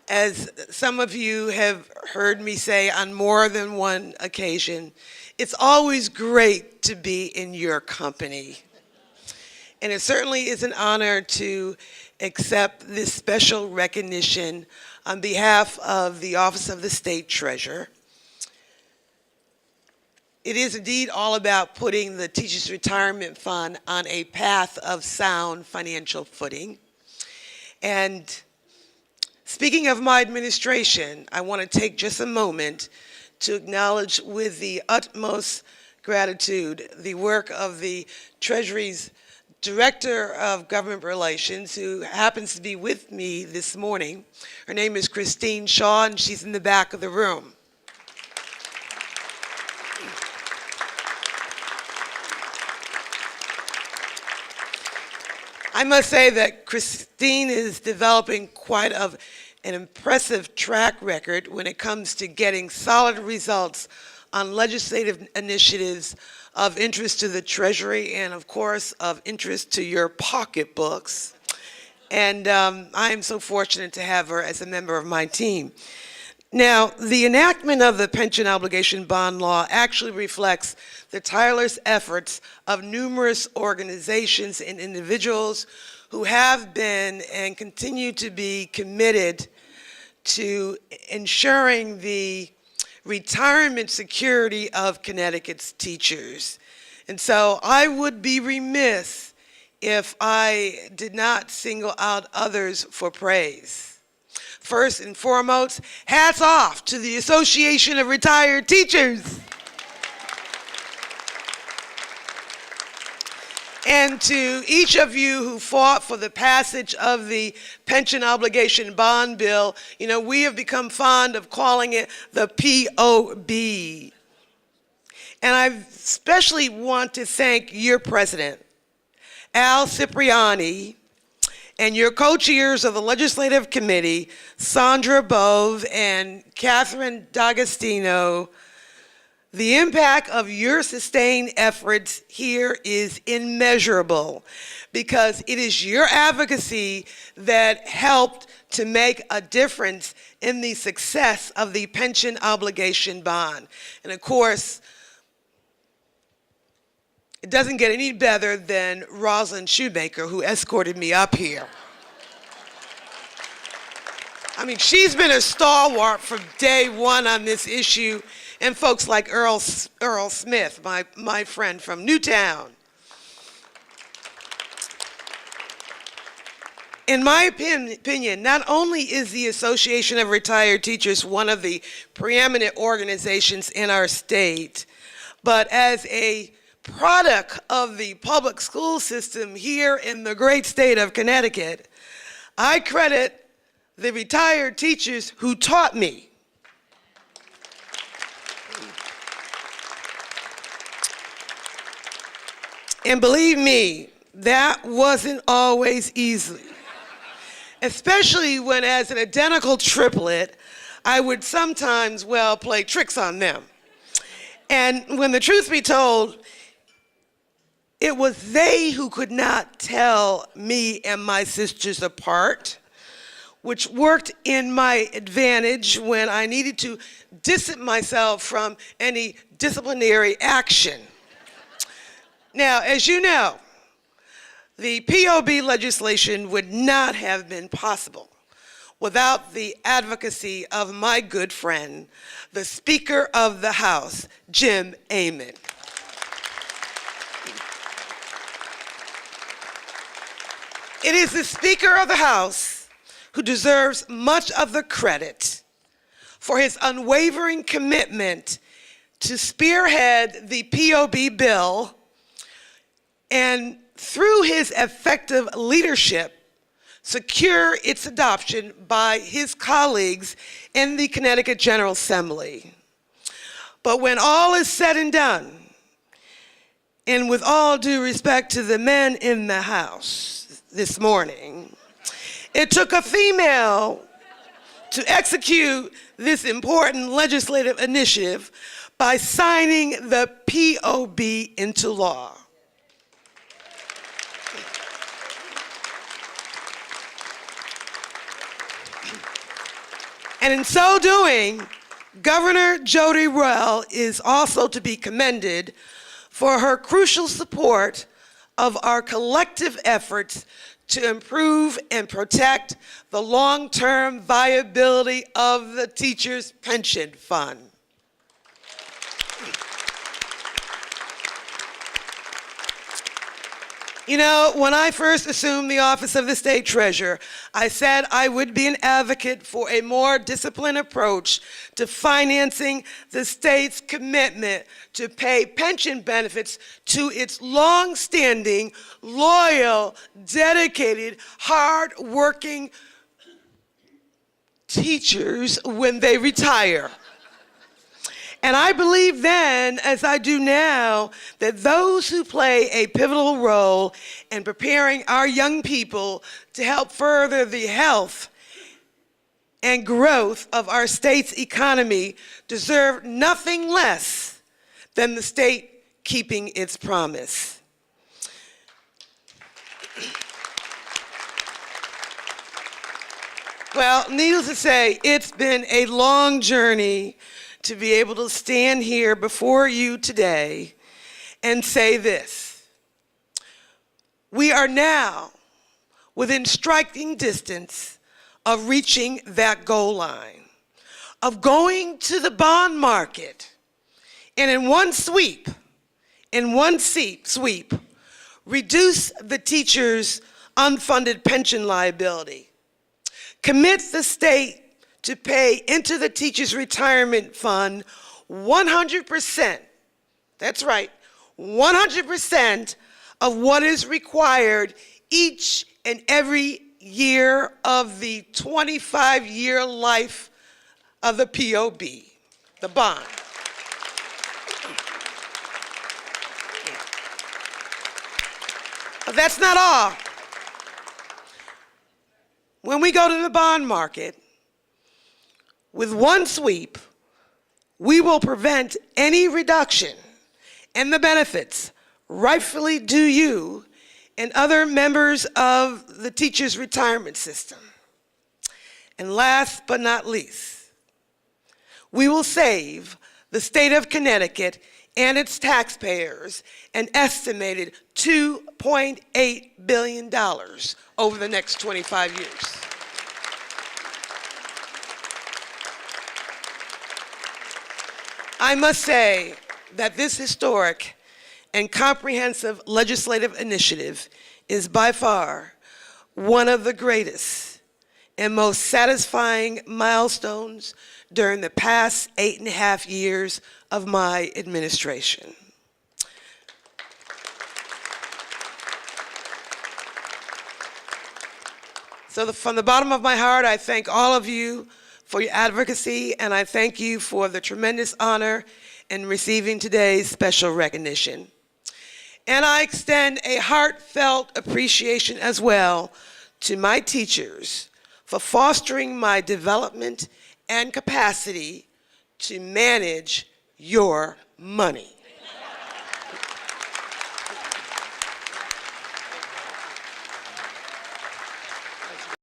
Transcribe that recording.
As some of you have heard me say on more than one occasion, it's always great to be in your company. And it certainly is an honor to accept this special recognition on behalf of the Office of the State Treasurer. It is indeed all about putting the Teachers Retirement Fund on a path of sound financial footing. And speaking of my administration, I want to take just a moment to acknowledge with the utmost gratitude the work of the Treasury's Director of Government Relations, who happens to be with me this morning. Her name is Christine Shaw, and she's in the back of the room. I must say that Christine is developing quite an impressive track record when it comes to getting solid results on legislative initiatives of interest to the Treasury and, of course, of interest to your pocketbooks. And I am so fortunate to have her as a member of my team. Now, the enactment of the pension obligation bond law actually reflects the tireless efforts of numerous organizations and individuals who have been and continue to be committed to ensuring the retirement security of Connecticut's teachers. And so I would be remiss if I did not single out others for praise. First and foremost, hats off to the Association of Retired Teachers. And to each of you who fought for the passage of the pension obligation bond bill, you know, we have become fond of calling it the POB. And I especially want to thank your president, Al Cipriani, and your co-chairs of the Legislative Committee, Sandra, Bove, and Catherine D'Agostino. The impact of your sustained efforts here is immeasurable because it is your advocacy that helped to make a difference in the success of the pension obligation bond. And of course, it doesn't get any better than Rosalind Shoemaker, who escorted me up here. I mean, she's been a stalwart from day one on this issue, and folks like Earl Smith, my friend from Newtown. In my opinion, not only is the Association of Retired Teachers one of the preeminent organizations in our state, but as a product of the public school system here in the great state of Connecticut, I credit the retired teachers who taught me. And believe me, that wasn't always easy. Especially when, as an identical triplet, I would sometimes, well, play tricks on them. And when the truth be told, it was they who could not tell me and my sisters apart, which worked in my advantage when I needed to distance myself from any disciplinary action. Now, as you know, the POB legislation would not have been possible without the advocacy of my good friend, the Speaker of the House, Jim Amon. It is the Speaker of the House who deserves much of the credit for his unwavering commitment to spearhead the POB bill, and through his effective leadership, secure its adoption by his colleagues in the Connecticut General Assembly. But when all is said and done, and with all due respect to the men in the House this morning, it took a female to execute this important legislative initiative by signing the POB into law. And in so doing, Governor Jody Roell is also to be commended for her crucial support of our collective efforts to improve and protect the long-term viability of the Teachers' Pension Fund. You know, when I first assumed the office of the State Treasurer, I said I would be an advocate for a more disciplined approach to financing the state's commitment to pay pension benefits to its long-standing, loyal, dedicated, hard-working teachers when they retire. And I believe then, as I do now, that those who play a pivotal role in preparing our young people to help further the health and growth of our state's economy deserve nothing less than the state keeping its promise. Well, needless to say, it's been a long journey to be able to stand here before you today and say this. We are now within striking distance of reaching that goal line, of going to the bond market, and in one sweep, reduce the teachers' unfunded pension liability, commit the state to pay into the Teachers' Retirement Fund 100%, that's right, 100% of what is required each and every year of the 25-year life of the POB, the bond. But that's not all. When we go to the bond market, with one sweep, we will prevent any reduction in the benefits rightfully due you and other members of the teachers' retirement system. And last but not least, we will save the state of Connecticut and its taxpayers an estimated $2.8 billion over the next 25 years. I must say that this historic and comprehensive legislative initiative is by far one of the greatest and most satisfying milestones during the past 8.5 years of my administration. So from the bottom of my heart, I thank all of you for your advocacy, and I thank you for the tremendous honor in receiving today's special recognition. And I extend a heartfelt appreciation as well to my teachers for fostering my development and capacity to manage your money.